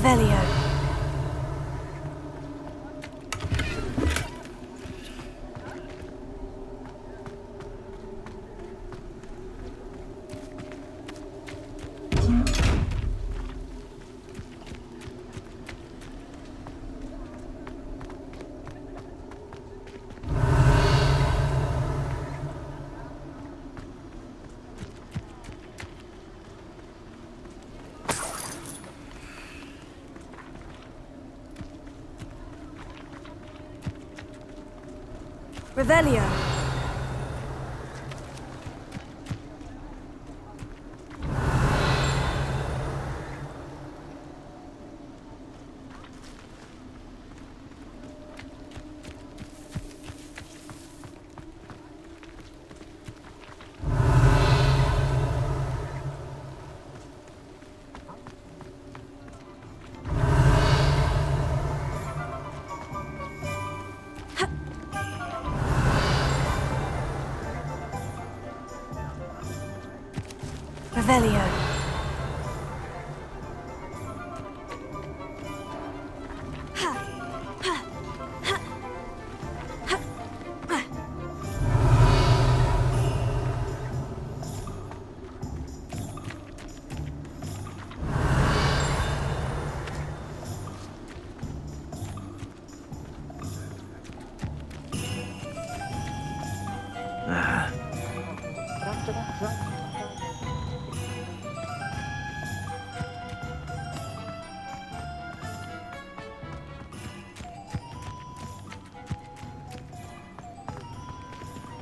Revelio. Revelio. Revelio.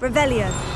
Revelio.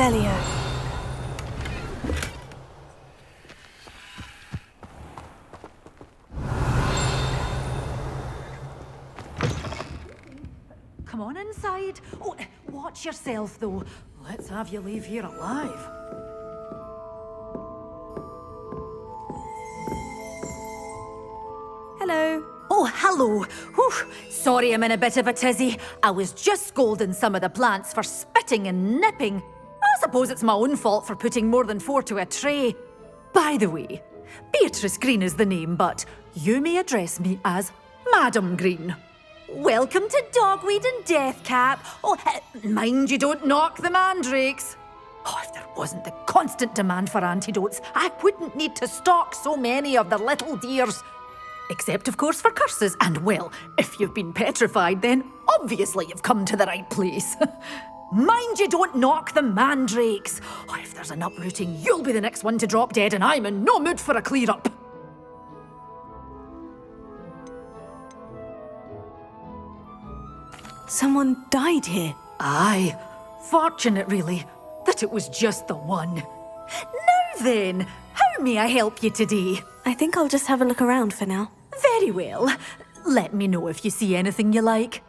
Revelio. Come on inside. Oh, watch yourself, though. Let's have you leave here alive. Hello. Oh, hello. Whew. Sorry I'm in a bit of a tizzy. I was just scolding some of the plants for spitting and nipping. I suppose it's my own fault for putting more than 4 to a tray. By the way, Beatrice Green is the name, but you may address me as Madam Green. Welcome to Dogweed and Deathcap. Oh, mind you don't knock the mandrakes. Oh, if there wasn't the constant demand for antidotes, I wouldn't need to stock so many of the little dears. Except, of course, for curses. And, well, if you've been petrified, then obviously you've come to the right place. Mind you don't knock the mandrakes. Oh, if there's an uprooting, you'll be the next one to drop dead, and I'm in no mood for a clear-up. Someone died here. Aye. Fortunate, really, that it was just the one. Now then, how may I help you today? I think I'll just have a look around for now. Very well. Let me know if you see anything you like.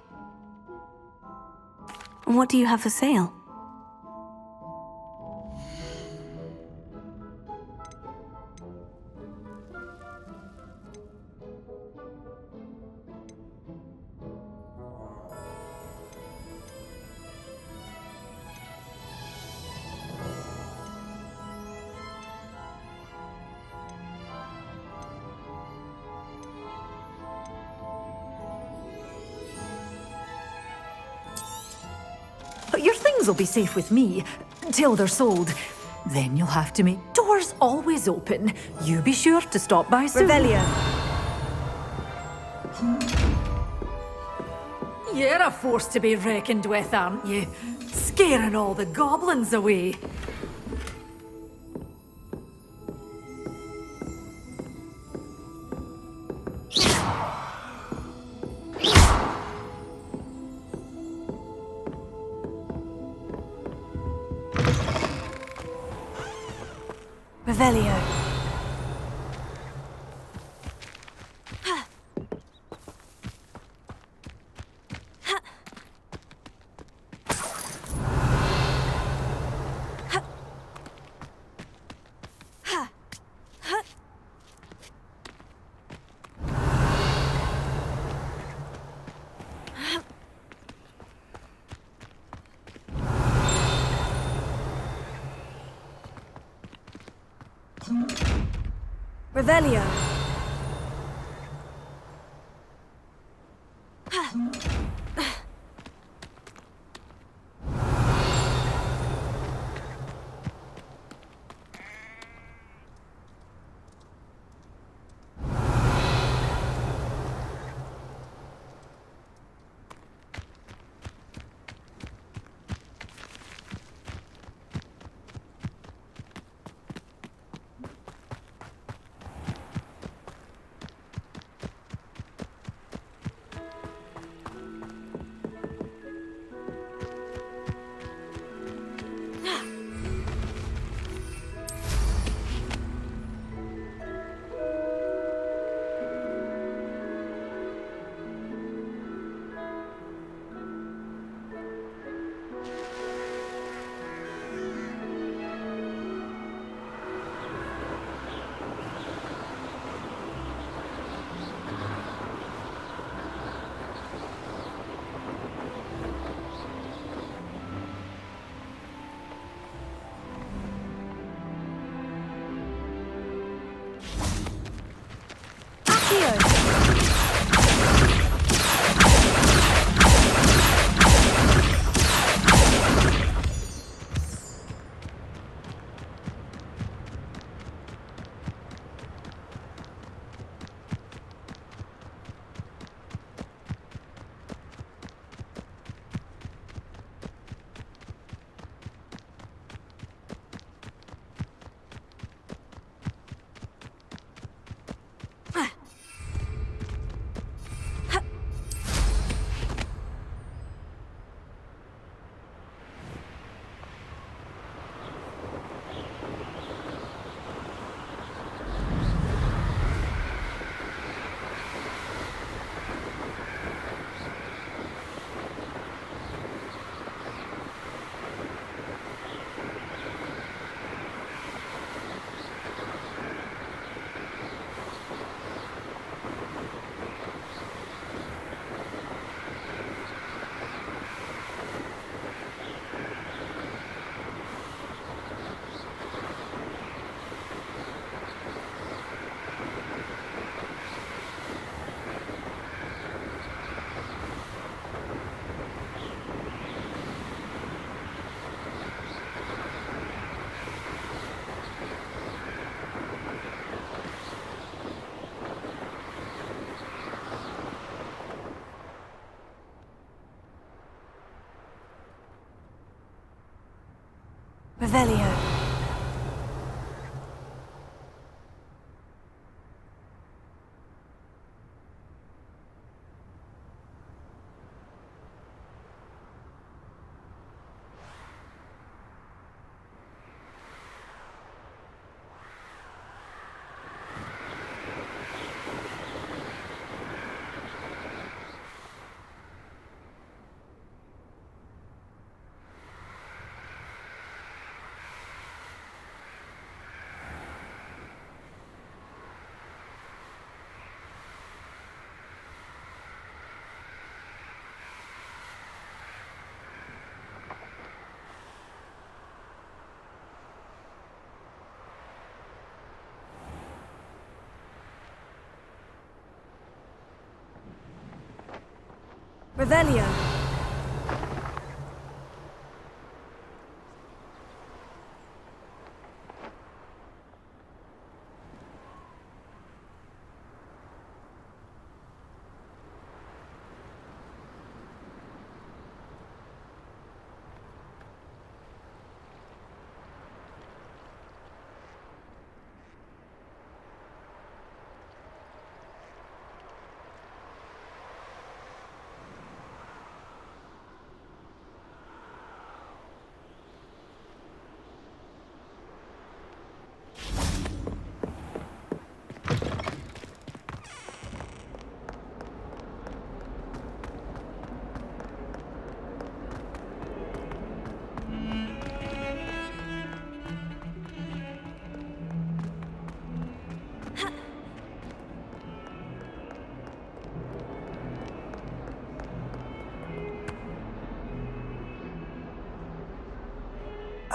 And what do you have for sale? But your things will be safe with me, till they're sold. Then you'll have to make doors always open. You be sure to stop by soon. Revelio. You're a force to be reckoned with, aren't you? Scaring all the goblins away. Revelio. Revelio. Revelio. Revelio.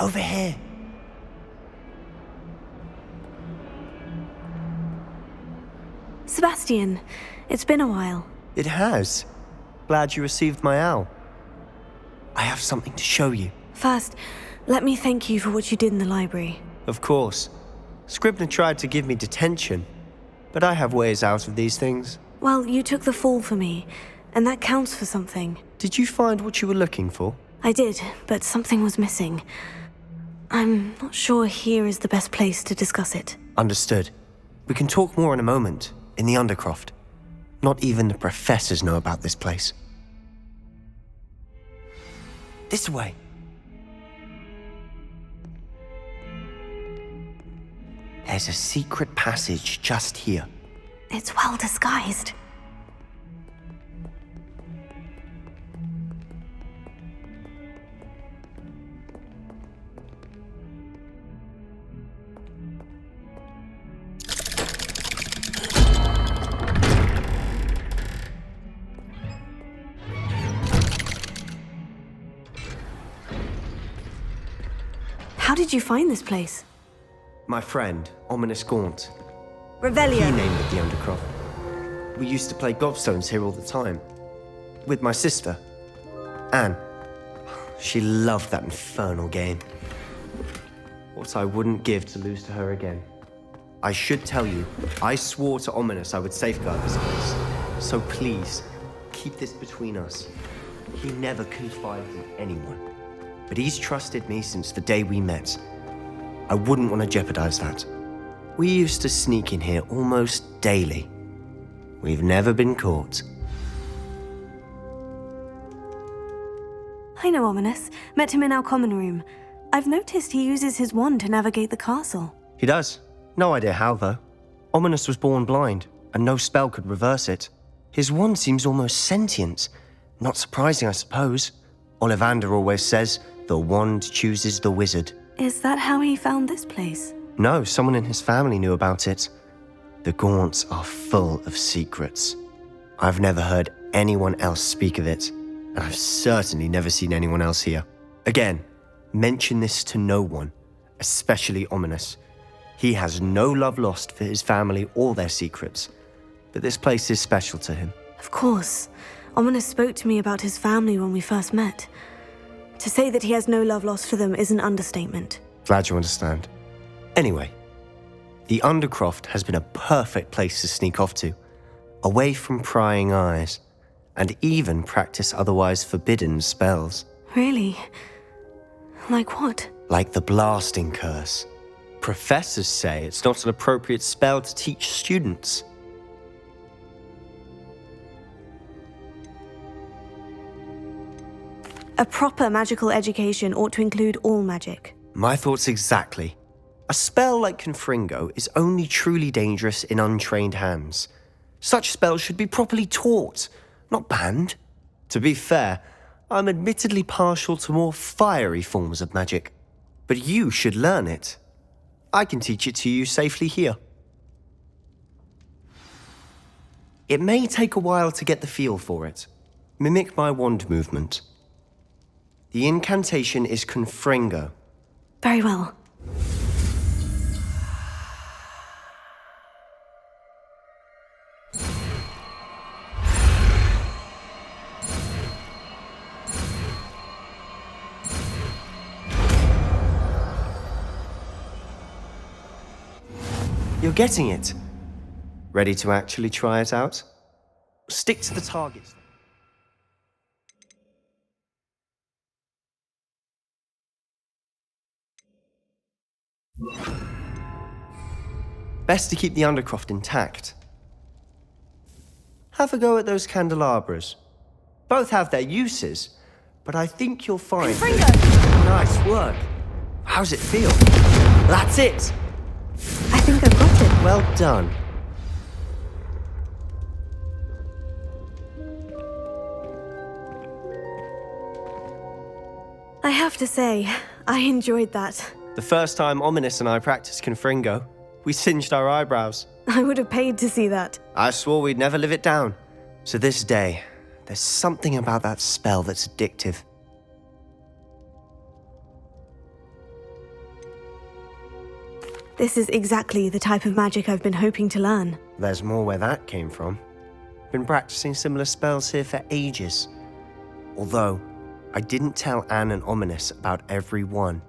Over here. Sebastian, it's been a while. It has. Glad you received my owl. I have something to show you. First, let me thank you for what you did in the library. Of course. Scribner tried to give me detention, but I have ways out of these things. Well, you took the fall for me, and that counts for something. Did you find what you were looking for? I did, but something was missing. I'm not sure here is the best place to discuss it. Understood. We can talk more in a moment, in the Undercroft. Not even the professors know about this place. This way. There's a secret passage just here. It's well disguised. How did you find this place? My friend, Ominous Gaunt. Revelio. He named it the Undercroft. We used to play gobstones here all the time. With my sister, Anne. She loved that infernal game. What I wouldn't give to lose to her again. I should tell you, I swore to Ominous I would safeguard this place. So please, keep this between us. He never confided in anyone. But he's trusted me since the day we met. I wouldn't want to jeopardize that. We used to sneak in here almost daily. We've never been caught. I know Ominous. Met him in our common room. I've noticed he uses his wand to navigate the castle. He does. No idea how, though. Ominous was born blind, and no spell could reverse it. His wand seems almost sentient. Not surprising, I suppose. Ollivander always says, the wand chooses the wizard. Is that how he found this place? No, someone in his family knew about it. The Gaunts are full of secrets. I've never heard anyone else speak of it, and I've certainly never seen anyone else here. Again, mention this to no one, especially Ominous. He has no love lost for his family or their secrets, but this place is special to him. Of course. Ominous spoke to me about his family when we first met. To say that he has no love lost for them is an understatement. Glad you understand. Anyway, the Undercroft has been a perfect place to sneak off to, away from prying eyes, and even practice otherwise forbidden spells. Really? Like what? Like the blasting curse. Professors say it's not an appropriate spell to teach students. A proper magical education ought to include all magic. My thoughts exactly. A spell like Confringo is only truly dangerous in untrained hands. Such spells should be properly taught, not banned. To be fair, I'm admittedly partial to more fiery forms of magic. But you should learn it. I can teach it to you safely here. It may take a while to get the feel for it. Mimic my wand movement. The incantation is Confringo. Very well. You're getting it. Ready to actually try it out? Stick to the targets. Best to keep the Undercroft intact. Have a go at those candelabras. Both have their uses, but I think you'll find... Confringo! Nice work. How's it feel? That's it! I think I've got it. Well done. I have to say, I enjoyed that. The first time Ominous and I practiced Confringo, we singed our eyebrows. I would have paid to see that. I swore we'd never live it down. To this day, there's something about that spell that's addictive. This is exactly the type of magic I've been hoping to learn. There's more where that came from. Been practicing similar spells here for ages. Although, I didn't tell Anne and Ominous about every one.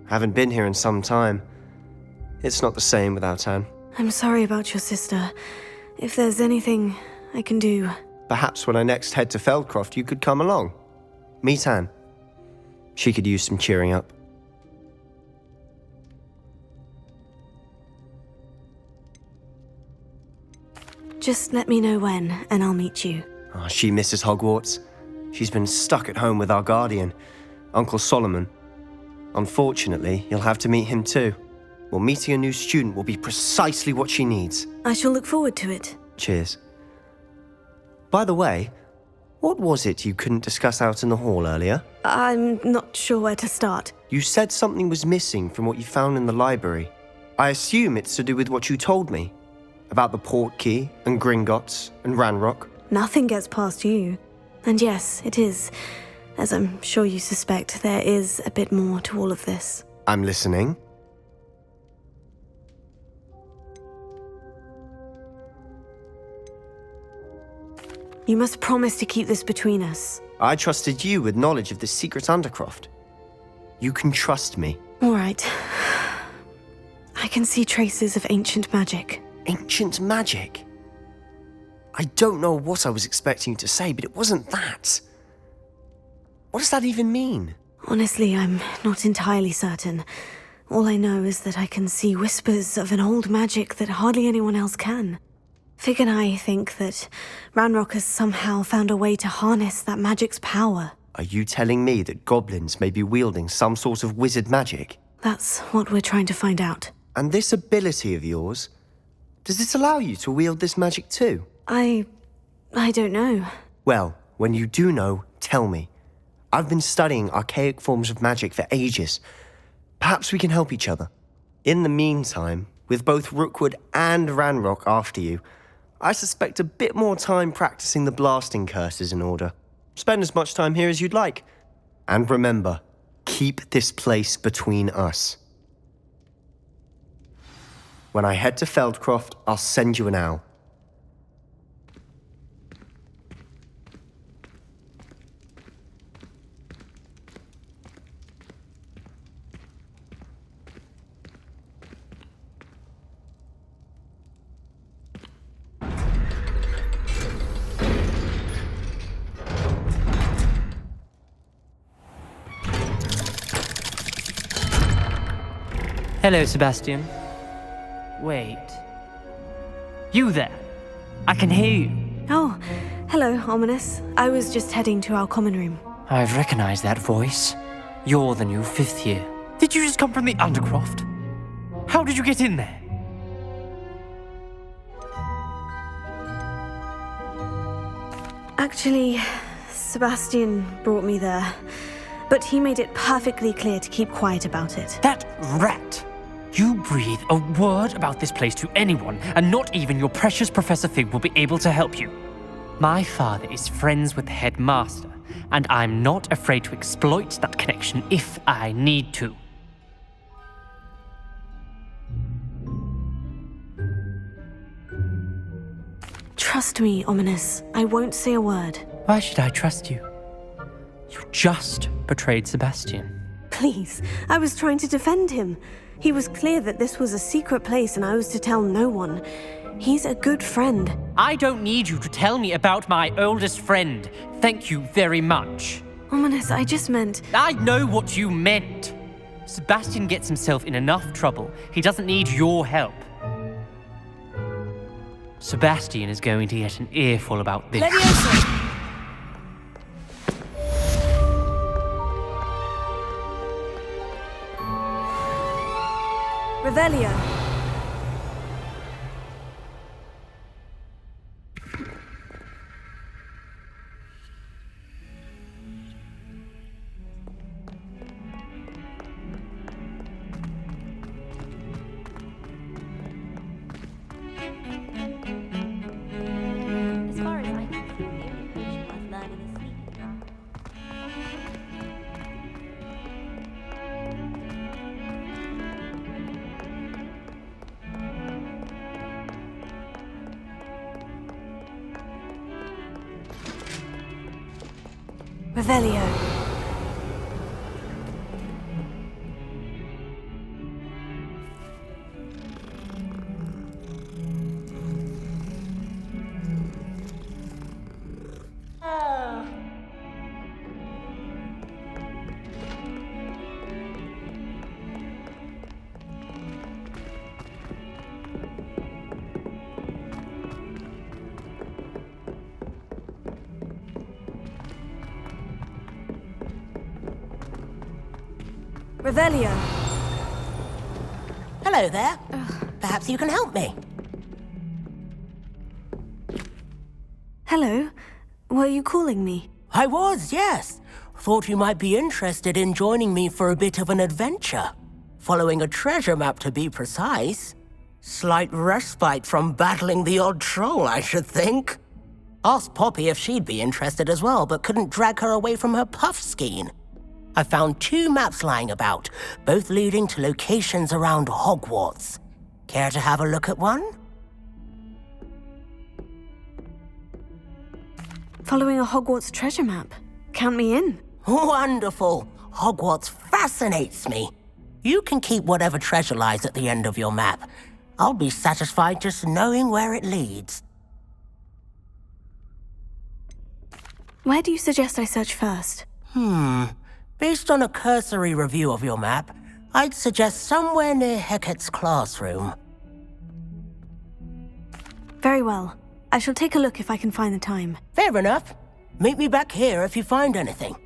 Haven't been here in some time. It's not the same without Anne. I'm sorry about your sister. If there's anything I can do... Perhaps when I next head to Feldcroft, you could come along. Meet Anne. She could use some cheering up. Just let me know when, and I'll meet you. Oh, she misses Hogwarts. She's been stuck at home with our guardian, Uncle Solomon. Unfortunately, you'll have to meet him too. Well, meeting a new student will be precisely what she needs. I shall look forward to it. Cheers. By the way, what was it you couldn't discuss out in the hall earlier? I'm not sure where to start. You said something was missing from what you found in the library. I assume it's to do with what you told me. About the port key, and Gringotts, and Ranrock. Nothing gets past you. And yes, it is. As I'm sure you suspect, there is a bit more to all of this. I'm listening. You must promise to keep this between us. I trusted you with knowledge of the secret Undercroft. You can trust me. All right. I can see traces of ancient magic. Ancient magic? I don't know what I was expecting you to say, but it wasn't that. What does that even mean? Honestly, I'm not entirely certain. All I know is that I can see whispers of an old magic that hardly anyone else can. Fig and I think that Ranrock has somehow found a way to harness that magic's power. Are you telling me that goblins may be wielding some sort of wizard magic? That's what we're trying to find out. And this ability of yours, does it allow you to wield this magic too? I don't know. Well, when you do know, tell me. I've been studying archaic forms of magic for ages. Perhaps we can help each other. In the meantime, with both Rookwood and Ranrock after you, I suspect a bit more time practicing the blasting curse is in order. Spend as much time here as you'd like. And remember, keep this place between us. When I head to Feldcroft, I'll send you an owl. Hello, Sebastian. Wait. You there? I can hear you. Oh, hello, Ominous. I was just heading to our common room. I've recognized that voice. You're the new 5th year. Did you just come from the Undercroft? How did you get in there? Actually, Sebastian brought me there. But he made it perfectly clear to keep quiet about it. That rat! You breathe a word about this place to anyone, and not even your precious Professor Fig will be able to help you. My father is friends with the headmaster, and I'm not afraid to exploit that connection if I need to. Trust me, Ominous. I won't say a word. Why should I trust you? You just betrayed Sebastian. Please, I was trying to defend him. He was clear that this was a secret place and I was to tell no one. He's a good friend. I don't need you to tell me about my oldest friend. Thank you very much. Ominous, I just meant... I know what you meant. Sebastian gets himself in enough trouble. He doesn't need your help. Sebastian is going to get an earful about this. Revelio. As far as I can see, the only potion worth learning is sleeping draught. Revelio. Revelio. Hello there. Perhaps you can help me. Hello. Were you calling me? I was, yes. Thought you might be interested in joining me for a bit of an adventure. Following a treasure map, to be precise. Slight respite from battling the odd troll, I should think. Asked Poppy if she'd be interested as well, but couldn't drag her away from her puff skein. I found 2 maps lying about, both leading to locations around Hogwarts. Care to have a look at one? Following a Hogwarts treasure map. Count me in. Wonderful. Hogwarts fascinates me. You can keep whatever treasure lies at the end of your map. I'll be satisfied just knowing where it leads. Where do you suggest I search first? Based on a cursory review of your map, I'd suggest somewhere near Hecat's classroom. Very well. I shall take a look if I can find the time. Fair enough. Meet me back here if you find anything.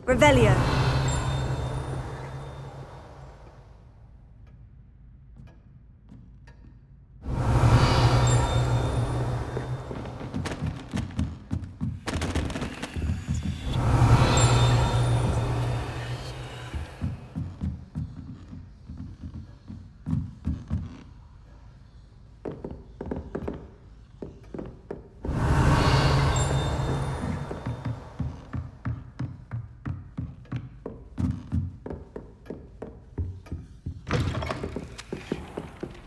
Revelio.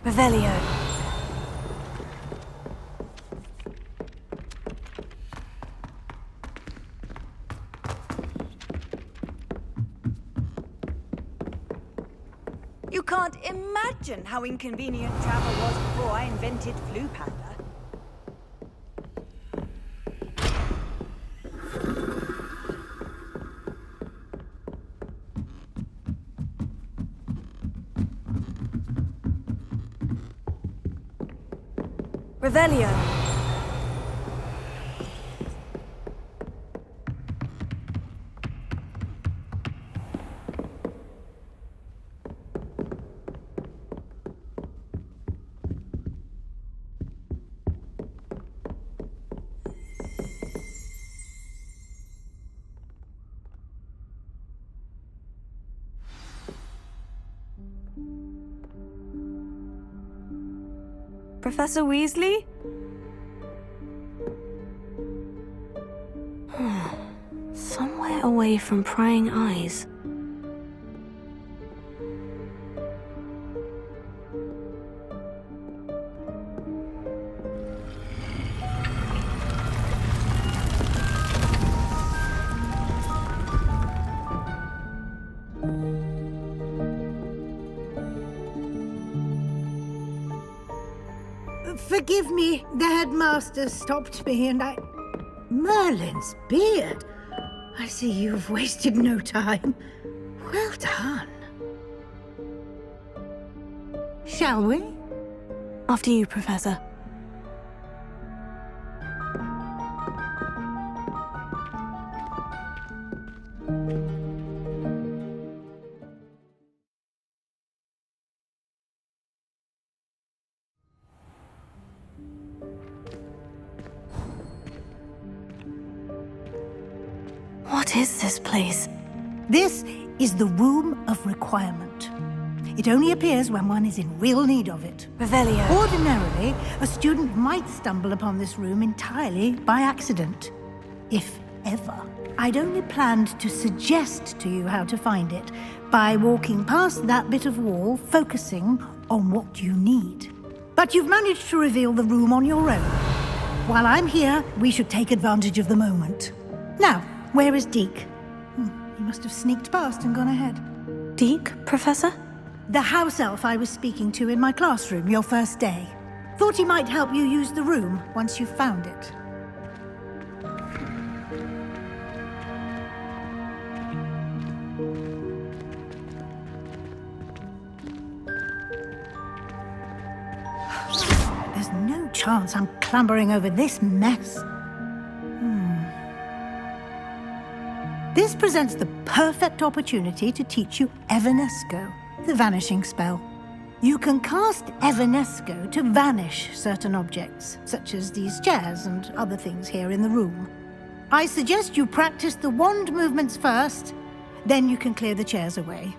Revelio. You can't imagine how inconvenient travel was before I invented Flu Panda. Revelio. Professor Weasley? Somewhere away from prying eyes. Forgive me, the headmaster stopped me and I... Merlin's beard! I see you've wasted no time. Well done. Shall we? After you, Professor. What is this place? This is the Room of Requirement. It only appears when one is in real need of it. Revelio. Ordinarily, a student might stumble upon this room entirely by accident. If ever. I'd only planned to suggest to you how to find it by walking past that bit of wall, focusing on what you need. But you've managed to reveal the room on your own. While I'm here, we should take advantage of the moment. Now, where is Deke? He must have sneaked past and gone ahead. Deke, Professor? The house elf I was speaking to in my classroom your first day. Thought he might help you use the room once you found it. There's no chance I'm clambering over this mess. This presents the perfect opportunity to teach you Evanesco, the vanishing spell. You can cast Evanesco to vanish certain objects, such as these chairs and other things here in the room. I suggest you practice the wand movements first, then you can clear the chairs away.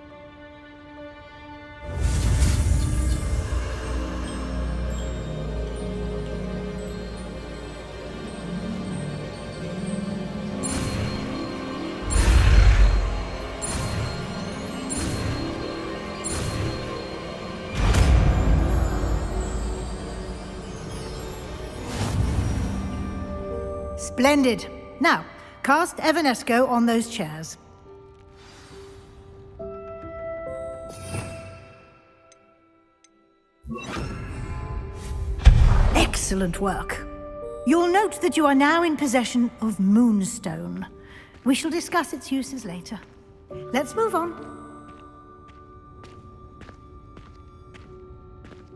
Splendid. Now, cast Evanesco on those chairs. Excellent work. You'll note that you are now in possession of Moonstone. We shall discuss its uses later. Let's move on.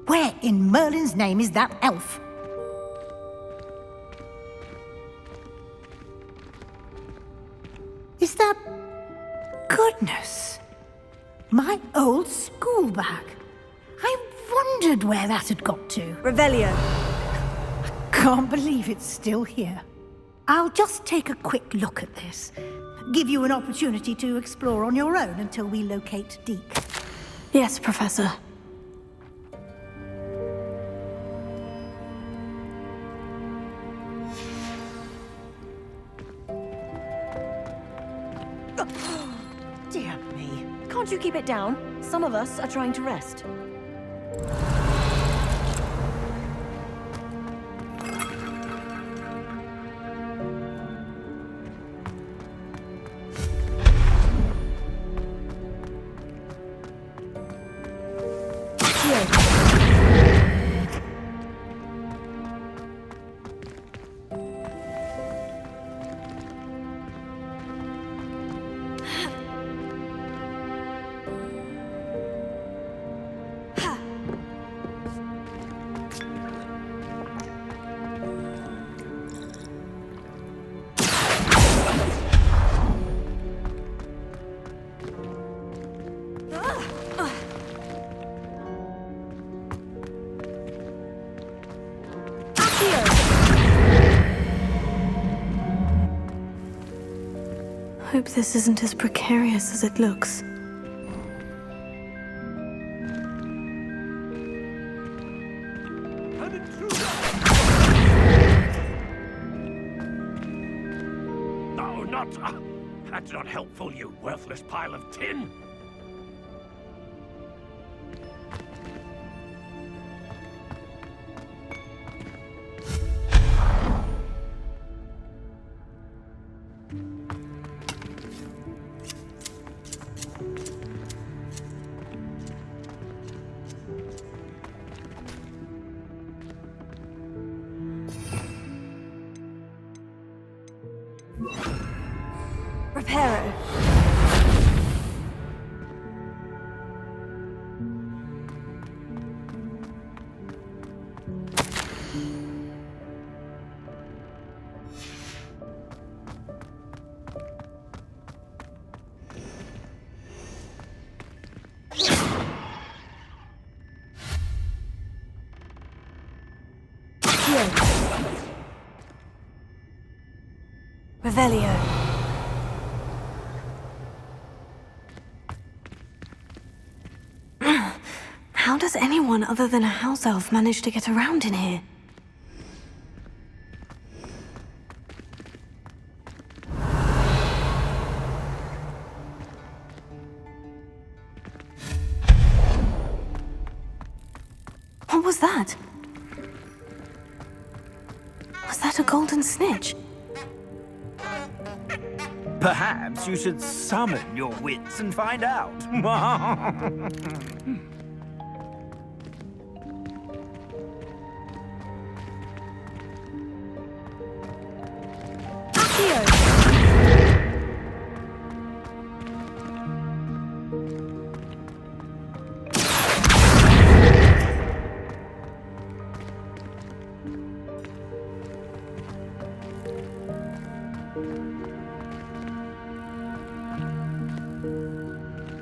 Where in Merlin's name is that elf? Is that... Goodness! My old school bag. I wondered where that had got to. Revelio. Can't believe it's still here. I'll just take a quick look at this. Give you an opportunity to explore on your own until we locate Deke. Yes, Professor. Dear me. Can't you keep it down? Some of us are trying to rest. Hope this isn't as precarious as it looks. No, not... that's not helpful, you worthless pile of tin! Reparo. Revelio. How does anyone other than a house elf manage to get around in here? What was that? Was that a golden snitch? Perhaps you should summon your wits and find out.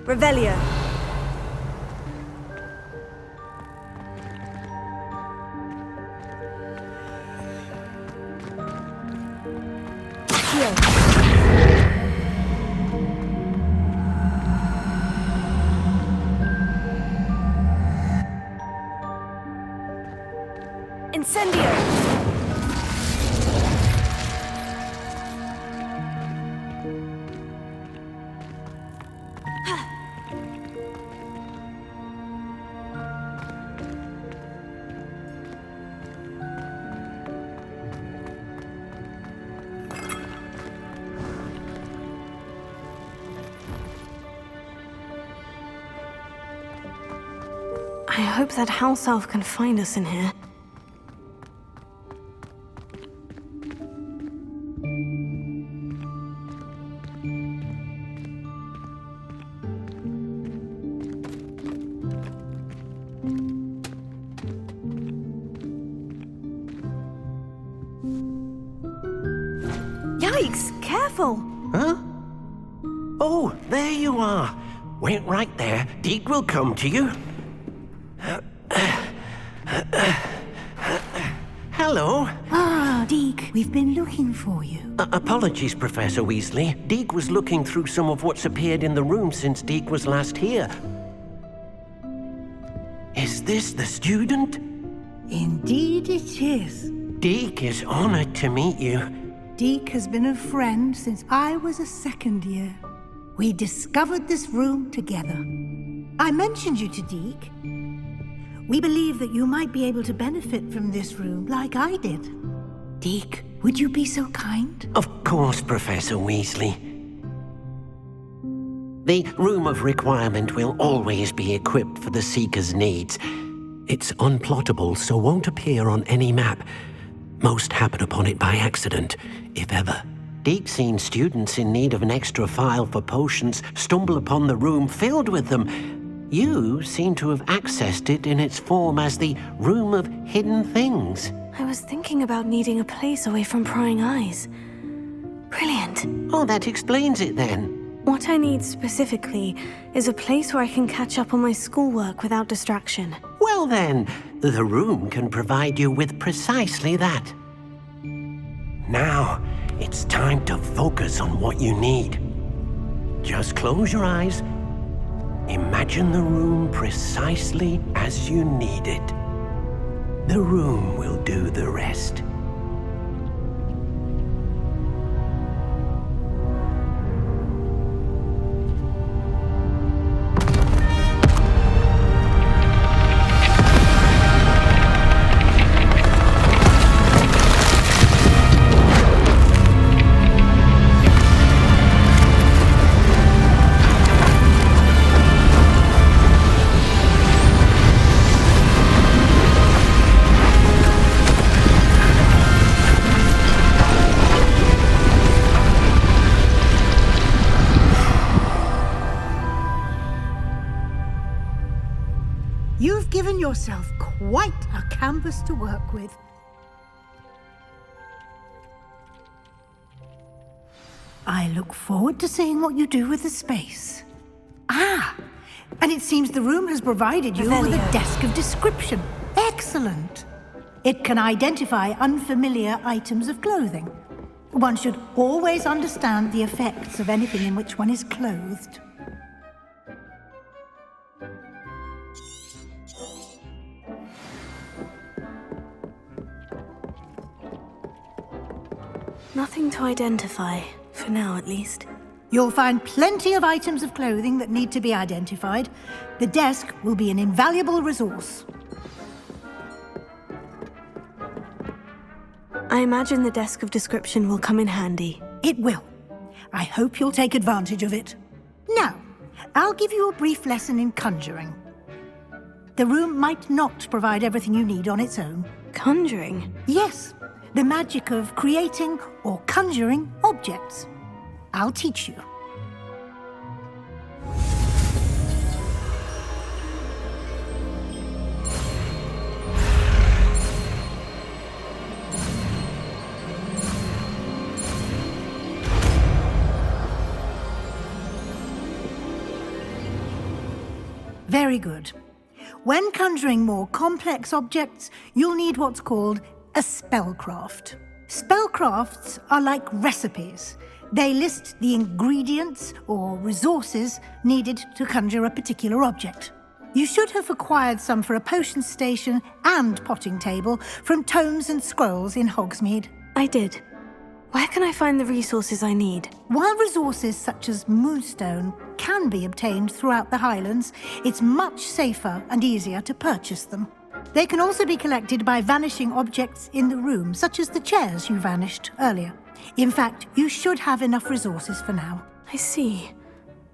Revelio. Incendio. I hope that house elf can find us in here. Yikes! Careful! Huh? Oh, there you are. Wait right there. Deke will come to you. Hello. Ah, Deke, we've been looking for you. Apologies, Professor Weasley. Deke was looking through some of what's appeared in the room since Deke was last here. Is this the student? Indeed it is. Deke is honored to meet you. Deke has been a friend since I was a second year. We discovered this room together. I mentioned you to Deke. We believe that you might be able to benefit from this room like I did. Deke, would you be so kind? Of course, Professor Weasley. The Room of Requirement will always be equipped for the Seeker's needs. It's unplottable, so won't appear on any map. Most happen upon it by accident, if ever. Deke's seen students in need of an extra file for potions stumble upon the room filled with them. You seem to have accessed it in its form as the Room of Hidden Things. I was thinking about needing a place away from prying eyes. Brilliant. Oh, that explains it then. What I need specifically is a place where I can catch up on my schoolwork without distraction. Well then, the room can provide you with precisely that. Now, it's time to focus on what you need. Just close your eyes. Imagine the room precisely as you need it. The room will do the rest. You've given yourself quite a canvas to work with. I look forward to seeing what you do with the space. Ah, and it seems the room has provided you with a desk of description. Excellent. It can identify unfamiliar items of clothing. One should always understand the effects of anything in which one is clothed. Nothing to identify, for now at least. You'll find plenty of items of clothing that need to be identified. The desk will be an invaluable resource. I imagine the desk of description will come in handy. It will. I hope you'll take advantage of it. Now, I'll give you a brief lesson in conjuring. The room might not provide everything you need on its own. Conjuring? Yes, the magic of creating or conjuring objects. I'll teach you. Very good. When conjuring more complex objects, you'll need what's called a spellcraft. Spellcrafts are like recipes. They list the ingredients or resources needed to conjure a particular object. You should have acquired some for a potion station and potting table from tomes and scrolls in Hogsmeade. I did. Where can I find the resources I need? While resources such as moonstone can be obtained throughout the Highlands, it's much safer and easier to purchase them. They can also be collected by vanishing objects in the room, such as the chairs you vanished earlier. In fact, you should have enough resources for now. I see.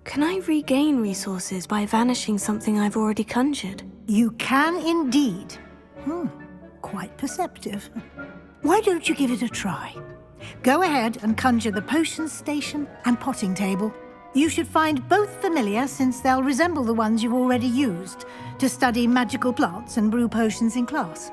Can I regain resources by vanishing something I've already conjured? You can indeed. Quite perceptive. Why don't you give it a try? Go ahead and conjure the potion station and potting table. You should find both familiar, since they'll resemble the ones you've already used to study magical plants and brew potions in class.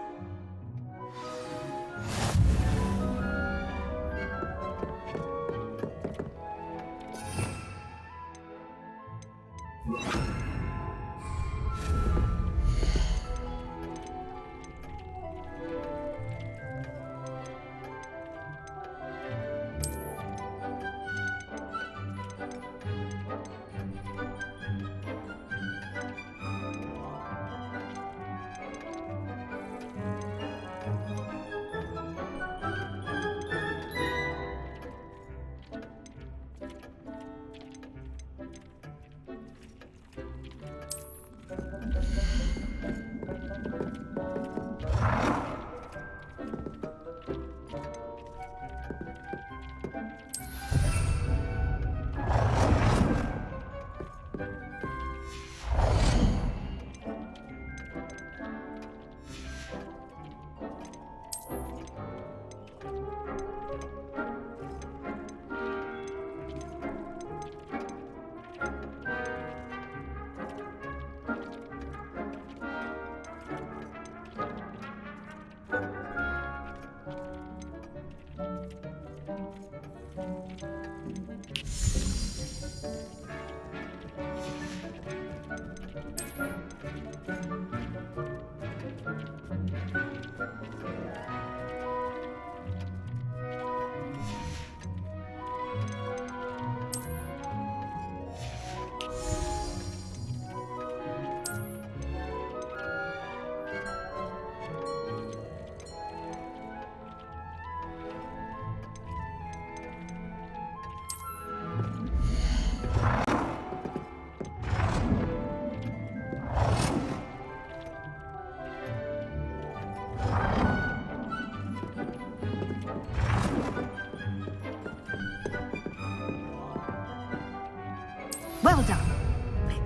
Well done.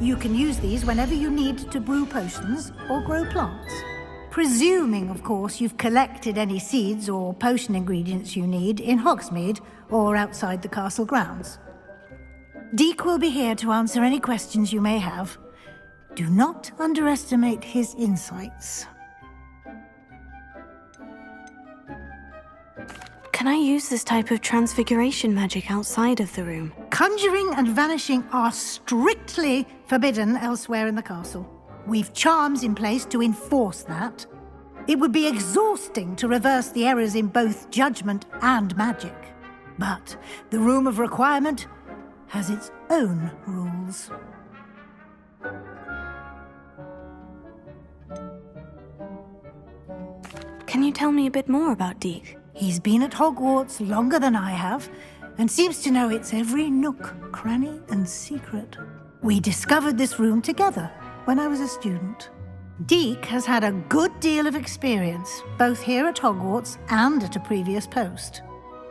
You can use these whenever you need to brew potions or grow plants. Presuming, of course, you've collected any seeds or potion ingredients you need in Hogsmeade or outside the castle grounds. Deek will be here to answer any questions you may have. Do not underestimate his insights. Can I use this type of transfiguration magic outside of the room? Conjuring and vanishing are strictly forbidden elsewhere in the castle. We've charms in place to enforce that. It would be exhausting to reverse the errors in both judgment and magic. But the Room of Requirement has its own rules. Can you tell me a bit more about Deek? He's been at Hogwarts longer than I have, and seems to know its every nook, cranny, and secret. We discovered this room together when I was a student. Deek has had a good deal of experience, both here at Hogwarts and at a previous post.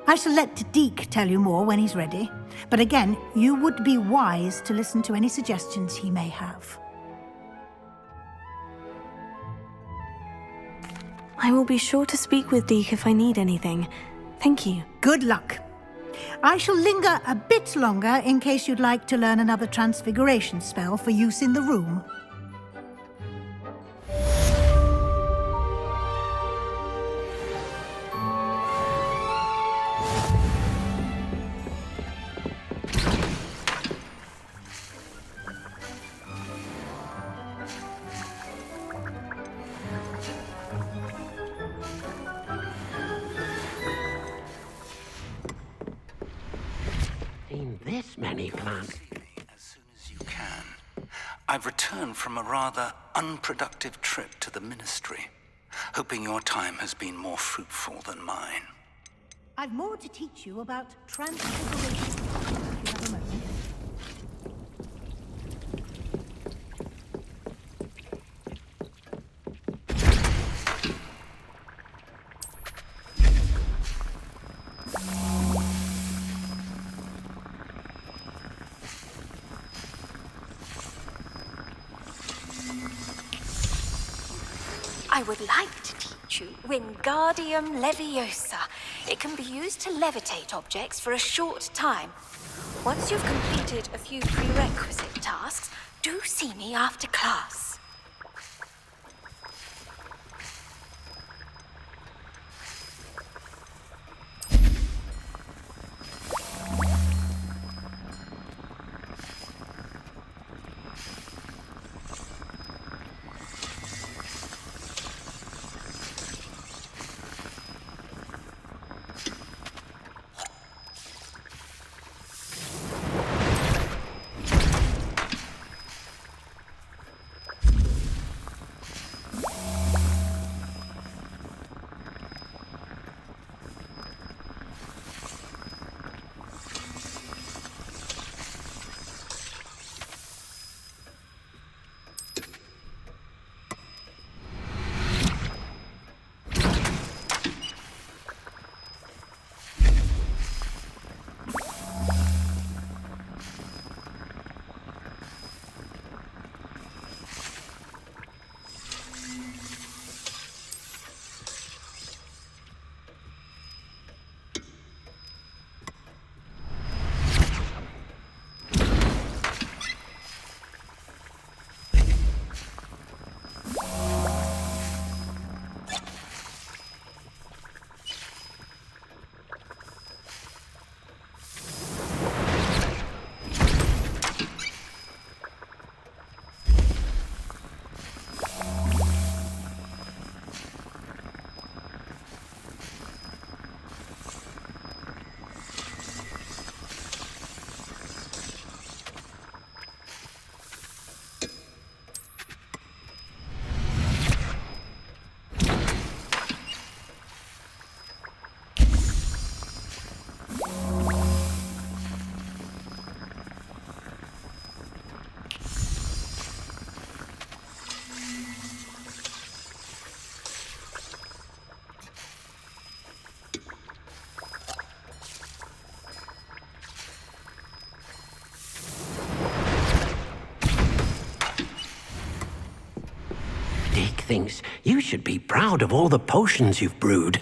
I shall let Deek tell you more when he's ready, but again, you would be wise to listen to any suggestions he may have. I will be sure to speak with Deek if I need anything. Thank you. Good luck. I shall linger a bit longer in case you'd like to learn another transfiguration spell for use in the room. This many plants. As soon as you can. I've returned from a rather unproductive trip to the Ministry, hoping your time has been more fruitful than mine. I've more to teach you about transfiguration. If you have a moment. I would like to teach you Wingardium Leviosa. It can be used to levitate objects for a short time. Once you've completed a few prerequisite tasks, do see me after class. Dick thinks you should be proud of all the potions you've brewed.